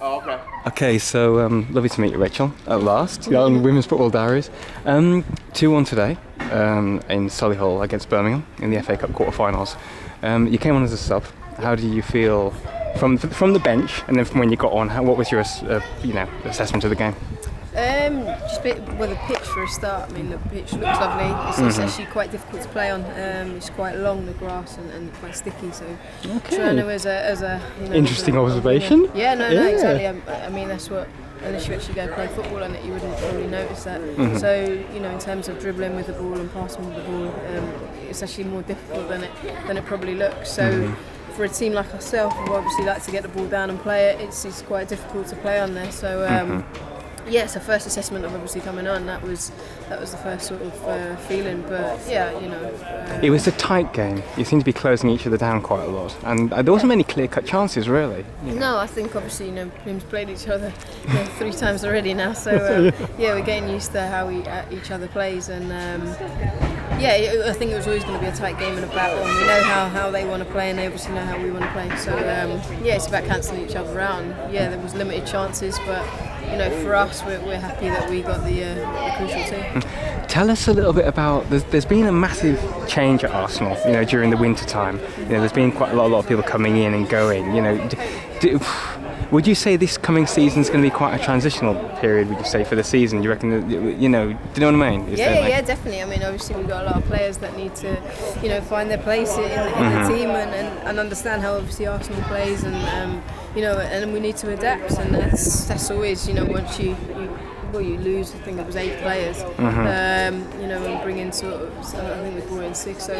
Oh, okay. Okay, so lovely to meet you, Rachel, at last, on Women's Football Diaries. 2-1 today in Solihul against Birmingham in the FA Cup quarter-finals. You came on as a sub. How do you feel from the bench, and then from when you got on? What was your assessment of the game? Just a bit with a pitch for a start. I mean, the pitch looks lovely. It's actually quite difficult to play on. It's quite long, the grass, and quite sticky. So, Toronto as a interesting observation. No, exactly. I mean, that's what. Unless you actually go play football on it, you wouldn't probably notice that. So, in terms of dribbling with the ball and passing with the ball, it's actually more difficult than it probably looks. So. For a team like ourselves, who obviously like to get the ball down and play it, it's quite difficult to play on there. So. It's a first assessment of obviously coming on. That was the first sort of feeling, but it was a tight game. You seem to be closing each other down quite a lot, and there wasn't many clear-cut chances really. No, I think obviously teams played each other 3 times already now, so we're getting used to how each other plays, and I think it was always going to be a tight game and a battle, and we know how they want to play, and they obviously know how we want to play. So it's about cancelling each other out. And, there was limited chances, but. For us, we're happy that we got the crucial two. Tell us a little bit about. There's been a massive change at Arsenal. During the winter time. There's been quite a lot of people coming in and going. Would you say this coming season is going to be quite a transitional period? Would you say for the season? Do you reckon? Do you know what I mean? Yeah, definitely. I mean, obviously we've got a lot of players that need to, find their place in the team and understand how obviously Arsenal plays, and and we need to adapt, and that's always once you lose, I think it was 8 players, and bring in I think we brought in 6, so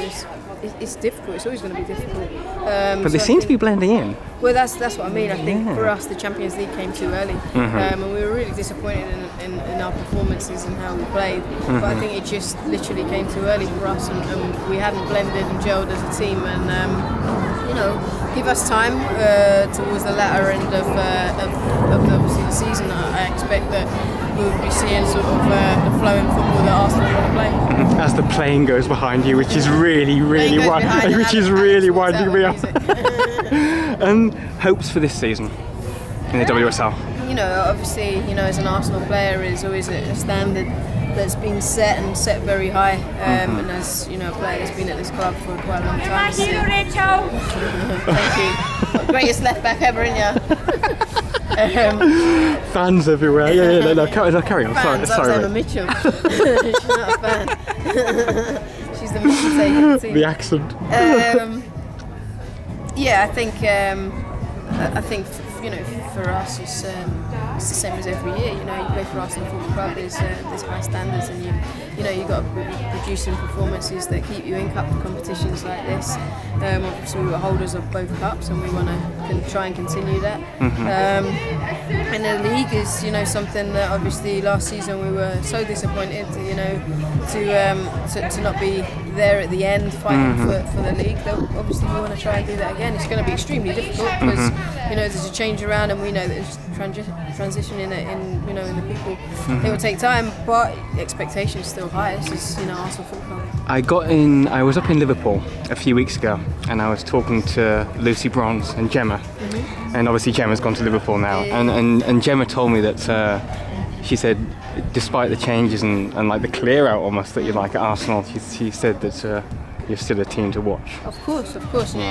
it's difficult. It's always going to be difficult. But they seem to be blending in. Well, that's what I mean. I think for us, the Champions League came too early, and we were really disappointed in our performances and how we played. But I think it just literally came too early for us, and we hadn't blended and gelled as a team. And give us time towards the latter end of obviously the season. I expect that we'll be seeing sort of the flowing football that Arsenal want to play. As the plane goes behind you, which is really winding me up. Hopes for this season in the WSL. Obviously, as an Arsenal player, is always a standard that's been set very high, and as a player that's been at this club for quite a long time. Thank you, Rachel. Thank you. Greatest left back ever, isn't ya? Fans everywhere. No, carry on. Fans, sorry. Emma Mitchell. She's not a fan. She's the Mitchell taking the team. The accent. I think for us it's the same as every year. You play for Arsenal Football Club. There's high standards, and you've got to be producing performances that keep you in cup competitions like this. Obviously we were holders of both cups, and we want to try and continue that. And the league is something that obviously last season we were so disappointed to not be there at the end fighting for the league. Obviously we want to try and do that again. It's going to be extremely difficult because there's a change around, and we know that it's transitioning in the people. It will take time, but the expectation is still high. This is Arsenal Football Club. I was up in Liverpool a few weeks ago, and I was talking to Lucy Bronze and Gemma, and obviously Gemma's gone to Liverpool now, and Gemma told me that she said, despite the changes and like the clear out almost that you like at Arsenal, she said that you're still a team to watch. Of course.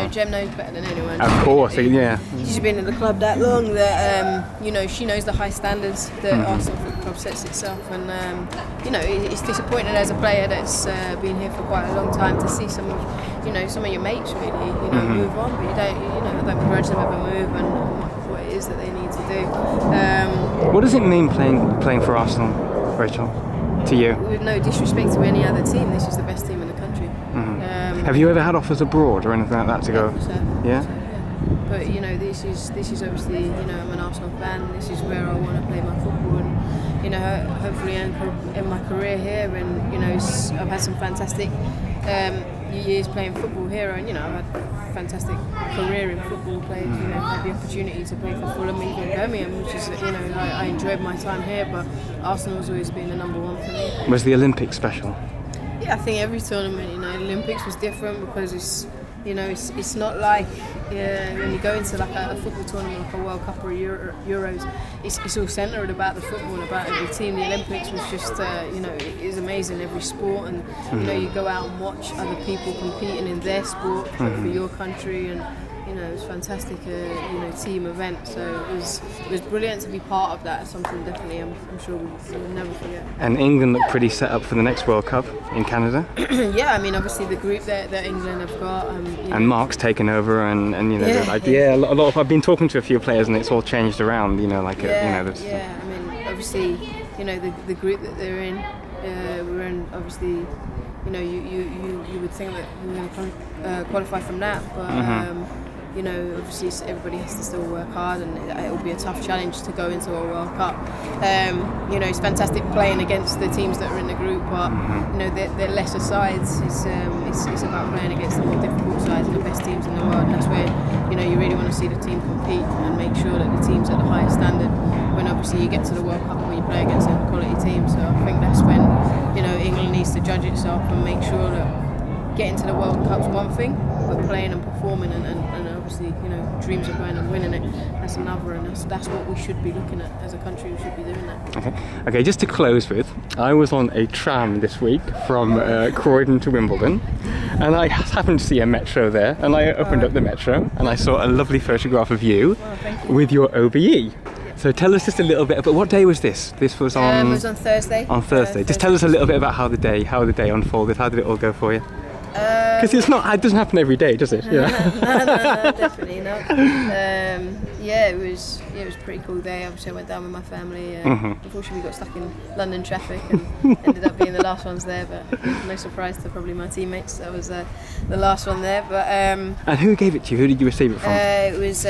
Gem knows better than anyone. Of course, yeah. She's been at the club that long that she knows the high standards that Arsenal Football Club sets itself, and it's disappointing as a player that's been here for quite a long time to see some of your mates really move on, but you don't begrudge them ever move and what it is that they need to do. What does it mean playing for Arsenal, Rachel, to you? With no disrespect to any other team, this is the best team in the country. Have you ever had offers abroad or anything like that to go? Yeah. But this is obviously I'm an Arsenal fan. This is where I want to play my football, and hopefully end my career here. And I've had some fantastic years playing football here, and I've had a fantastic career in football. Played had the opportunity to play for Fulham, even Birmingham, which is I enjoyed my time here. But Arsenal's always been the number one for me. Was the Olympics special? Yeah, I think every tournament, Olympics was different because it's You know, it's not like when you go into like a football tournament, like a World Cup or a Euros, it's all centred about the football and about every team. The Olympics was just, you know, it is amazing, every sport, and you know, you go out and watch other people competing in their sport for your country, and you know, it was fantastic, you know, team event. So it was brilliant to be part of that. Something definitely I'm sure we'll never forget. And England look pretty set up for the next World Cup in Canada. Yeah, I mean, obviously the group that England have got. You know. And Mark's taken over, and you know, a lot of. I've been talking to a few players, and it's all changed around. You know, like you know. Yeah, I mean, obviously, you know, the group that they're in, we're in. Obviously, you know, you would think that we're going to qualify from that, but. You know, obviously everybody has to still work hard, and it will be a tough challenge to go into a World Cup. You know, it's fantastic playing against the teams that are in the group, but you know, they're lesser sides. It's about playing against the more difficult sides and the best teams in the world. And that's where, you know, you really want to see the team compete and make sure that the team's at the highest standard. When obviously you get to the World Cup where you play against a quality team, so I think that's when, you know, England needs to judge itself and make sure that getting to the World Cup's one thing, but playing and performing and obviously, you know, dreams of going and winning it, that's another, and that's what we should be looking at as a country. We should be doing that. Okay, just to close with, I was on a tram this week from Croydon to Wimbledon, and I happened to see a metro there, and I opened up the metro and I saw a lovely photograph of you, with your O.B.E. So tell us just a little bit about, what day was this? This was on... it was on Thursday. On Thursday. Just tell us a little bit about how the day unfolded. How did it all go for you? Because it doesn't happen every day, does it? Yeah. No, definitely not. Yeah, it was a pretty cool day. Obviously, I went down with my family. Unfortunately, we got stuck in London traffic and ended up being the last ones there. But no surprise to probably my teammates. That was the last one there. But and who gave it to you? Who did you receive it from? It was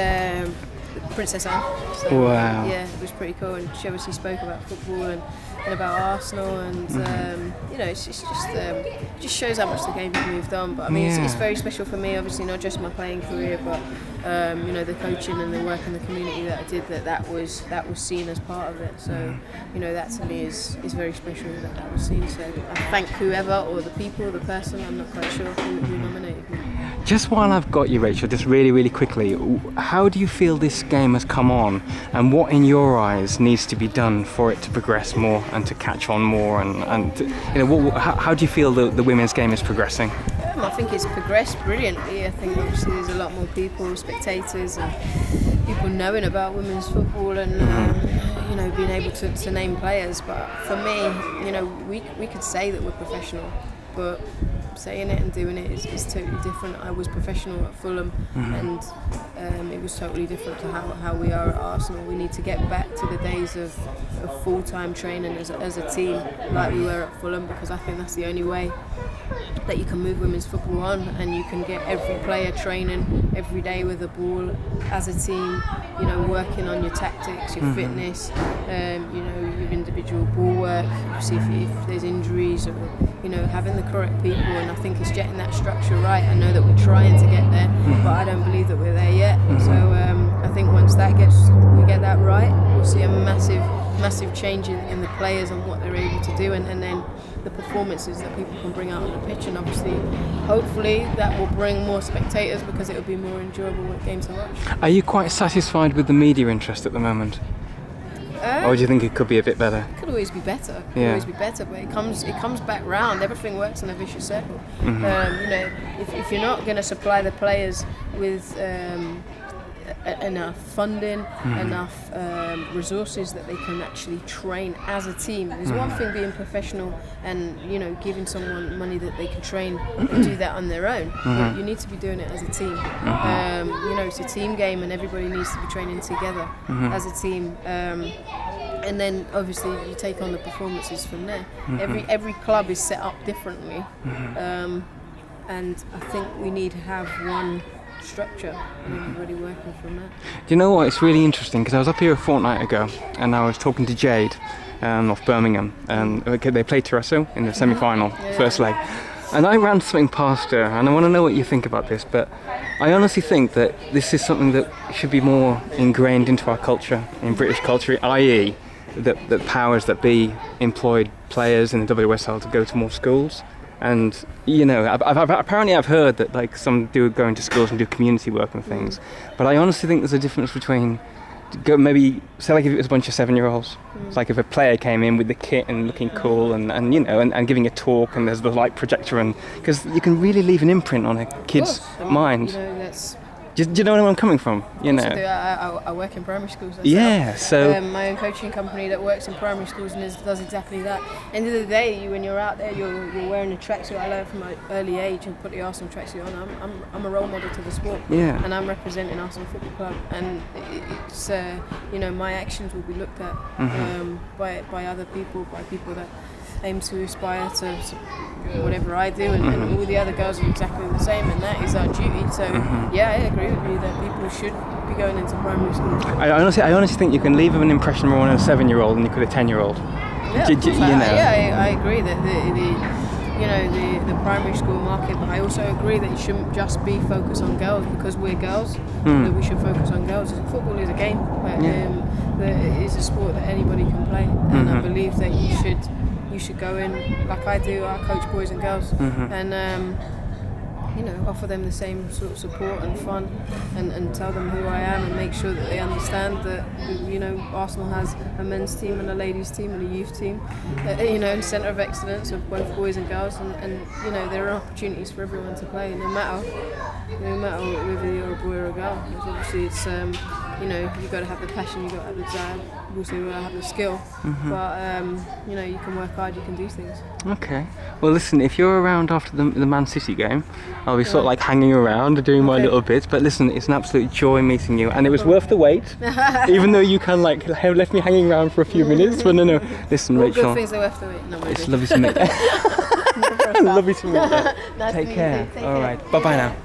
Princess Anne. So, wow. Yeah, it was pretty cool, and she obviously spoke about football and about Arsenal, and you know, it's just shows how much the game's moved on. But I mean, it's very special for me, obviously, not just my playing career, but you know, the coaching and the work in the community that I did. That was seen as part of it. So you know, that to me is very special that was seen. So I thank whoever, or the people, the person. I'm not quite sure who nominated me. Just while I've got you, Rachel, just really quickly, how do you feel this game has come on, and what in your eyes needs to be done for it to progress more and to catch on more, and you know, how do you feel the women's game is progressing? I think it's progressed brilliantly. I think obviously there's a lot more people, spectators, and people knowing about women's football, and you know, being able to name players. But for me, you know, we could say that we're professional, but saying it and doing it is totally different. I was professional at Fulham, and it was totally different to how we are at Arsenal. We need to get back to the days of full-time training as a team, like we were at Fulham, because I think that's the only way that you can move women's football on, and you can get every player training every day with the ball as a team, you know, working on your tactics, your fitness, you know, your individual ball work, see if there's injuries, or you know, having the correct people. And I think it's getting that structure right. I know that we're trying to get there, but I don't believe that we're there yet. So I think once we get that right, we'll see a massive change in the players and what they're able to do, and then the performances that people can bring out on the pitch. And obviously, hopefully, that will bring more spectators, because it will be more enjoyable game to watch. Are you quite satisfied with the media interest at the moment? Or do you think it could be a bit better? It could always be better. But it comes back round. Everything works in a vicious circle. You know, if you're not going to supply the players with enough funding, enough resources that they can actually train as a team. There's one thing being professional and, you know, giving someone money that they can train and do that on their own. But you need to be doing it as a team. You know, it's a team game, and everybody needs to be training together as a team. And then obviously you take on the performances from there. Every club is set up differently, and I think we need to have one structure and everybody working from that. Do you know what? It's really interesting, because I was up here a fortnight ago and I was talking to Jade of Birmingham, and they played Terrasso in the semi-final, first leg. And I ran something past her, and I want to know what you think about this, but I honestly think that this is something that should be more ingrained into our culture, in British culture, i.e. that powers that be employed players in the WSL to go to more schools And you know, apparently I've heard that like some do go into schools and do community work and things, but I honestly think there's a difference between maybe say like if it was a bunch of 7-year-olds, it's like if a player came in with the kit and looking cool and you know and giving a talk and there's the light projector, and because you can really leave an imprint on a kid's mind. You know, that's Do you know where I'm coming from? You know. I work in primary schools. Yeah, so my own coaching company that works in primary schools and does exactly that. End of the day, when you're out there, you're wearing a tracksuit. I learned from an early age and put the Arsenal tracksuit on. I'm a role model to the sport. Yeah. And I'm representing Arsenal Football Club, and it's you know, my actions will be looked at by other people, by people that aim to aspire to whatever I do, and all the other girls are exactly the same, and that is our duty. So yeah, I agree with you that people should be going into primary school. I honestly think you can leave an impression more on a 7-year-old than you could a 10-year-old. Yeah, I agree that the primary school market, but I also agree that it shouldn't just be focused on girls because we're girls. That we should focus on girls. Football is a game, but it is a sport that anybody can play, and I believe that you should go in like I do. I coach boys and girls, and you know, offer them the same sort of support and fun, and tell them who I am, and make sure that they understand that, you know, Arsenal has a men's team and a ladies team and a youth team, you know, and centre of excellence of both boys and girls, and you know, there are opportunities for everyone to play, no matter whether you're a boy or a girl. Because obviously it's you know, you've got to have the passion, you've got to have the desire, also you've got to have the skill, but you know, you can work hard, you can do things. Okay. Well, listen, if you're around after the Man City game, I'll be sort of like hanging around doing my little bits, but listen, it's an absolute joy meeting you, and it was worth the wait, even though you kind of like left me hanging around for a few minutes, but no, listen, All Rachel. good things are worth the wait. No, It's lovely to meet you. Lovely to meet you. Nice Take to meet care. you. Take All care. right. Bye-bye now.